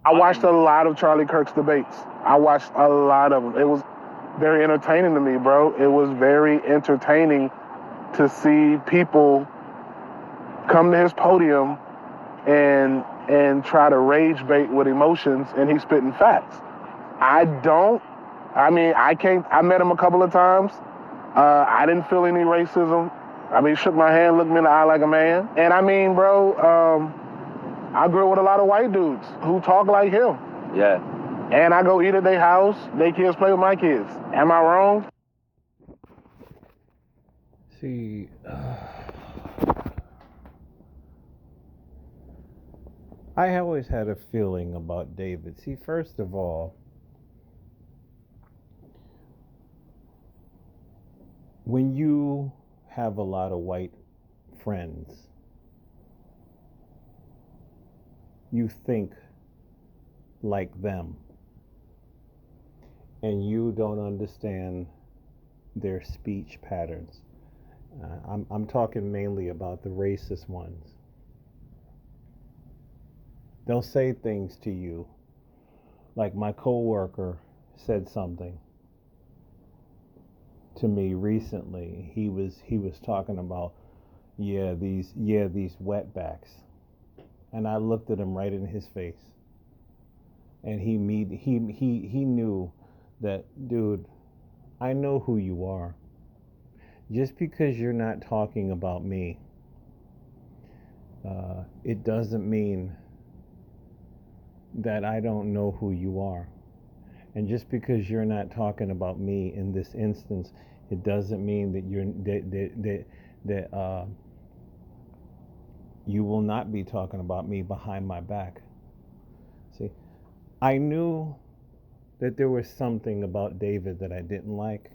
I watched a lot of Charlie Kirk's debates. I watched a lot of them. It was very entertaining to me, bro. It was very entertaining to see people come to his podium and try to rage bait with emotions, and he's spitting facts. I don't. I mean, I can't. I met him a couple of times. I didn't feel any racism. I mean, shook my hand, looked me in the eye like a man. And I mean, bro, I grew up with a lot of white dudes who talk like him. Yeah. And I go eat at their house. Their kids play with my kids. Am I wrong? See, I always had a feeling about David. See, first of all, when you have a lot of white friends, you think like them, and you don't understand their speech patterns. I'm talking mainly about the racist ones. They'll say things to you, like my coworker said something to me recently. He was talking about these wetbacks, and I looked at him right in his face, and he knew that, dude, I know who you are. Just because you're not talking about me, it doesn't mean that I don't know who you are. And just because you're not talking about me in this instance, it doesn't mean that you will not be talking about me behind my back. See, I knew that there was something about David that I didn't like,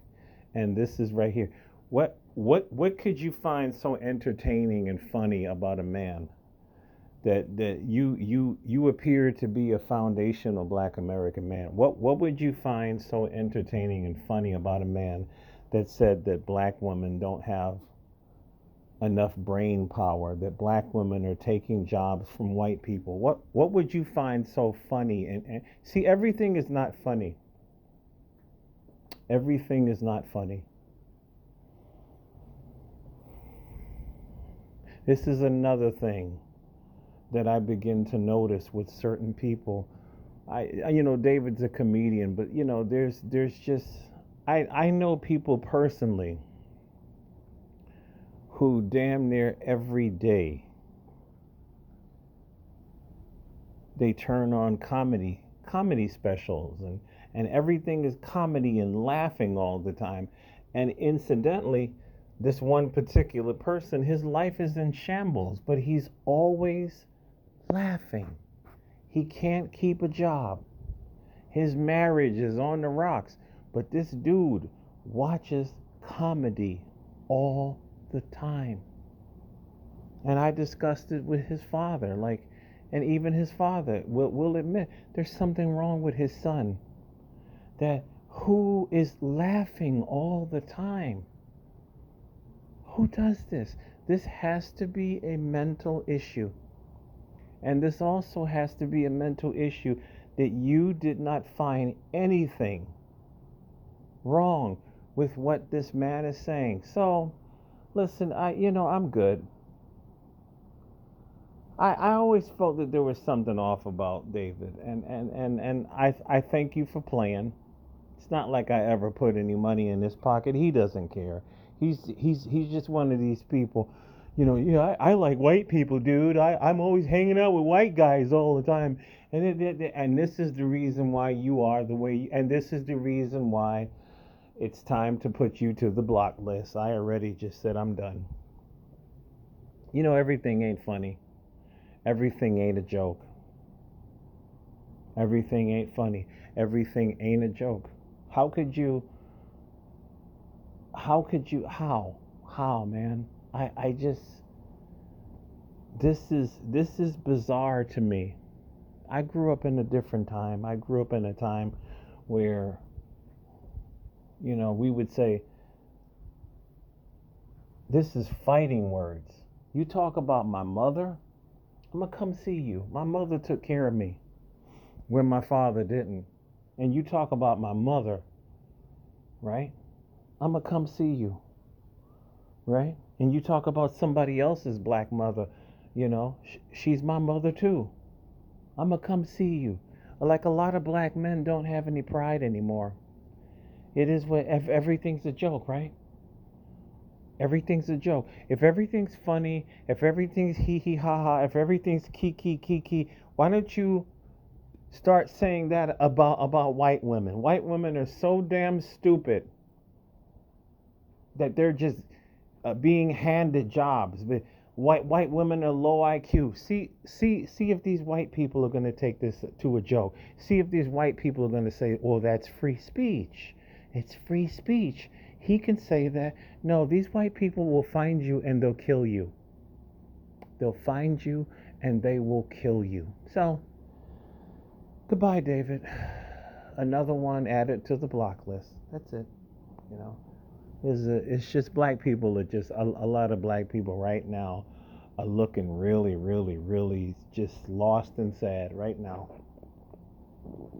and this is right here. What could you find so entertaining and funny about a man that you appear to be a foundational Black American man? What would you find so entertaining and funny about a man that said that black women don't have enough brain power, that black women are taking jobs from white people? What would you find so funny? And see, everything is not funny. Everything is not funny. This is another thing that I begin to notice with certain people. David's a comedian, but there's just I know people personally who damn near every day they turn on comedy specials, and everything is comedy and laughing all the time. And incidentally, this one particular person, his life is in shambles, but he's always laughing. He can't keep a job. His marriage is on the rocks. But this dude watches comedy all the time. And I discussed it with his father. And even his father will admit there's something wrong with his son. That who is laughing all the time? Who does this? This has to be a mental issue. And this also has to be a mental issue that you did not find anything wrong with what this man is saying. So, listen, I'm good. I always felt that there was something off about David, and I thank you for playing. It's not like I ever put any money in his pocket. He doesn't care. He's just one of these people. Yeah, I like white people, dude. I'm always hanging out with white guys all the time. And this is the reason why you are the way and this is the reason why it's time to put you to the block list. I already just said I'm done. Everything ain't funny. Everything ain't a joke. Everything ain't funny. Everything ain't a joke. How could you how man? I just this is bizarre to me. I grew up in a different time. I grew up in a time where we would say this is fighting words. You talk about my mother, I'm gonna come see you. My mother took care of me. when my father didn't. And you talk about my mother, right? I'm going to come see you, right? And you talk about somebody else's black mother, she's my mother too. I'm going to come see you. Like a lot of black men don't have any pride anymore. It is what everything's a joke, right? Everything's a joke. If everything's funny, if everything's hee hee ha ha, if everything's kiki, why don't you start saying that about white women? White women are so damn stupid that they're just being handed jobs. But white women are low IQ. See if these white people are going to take this to a joke. See if these white people are going to say, "Oh, that's free speech. It's free speech." He can say that. No, these white people will find you and they'll kill you. They'll find you and they will kill you. So, goodbye, David. Another one added to the block list. That's it. You know. It's just black people are just a lot of black people right now are looking really, really, really just lost and sad right now.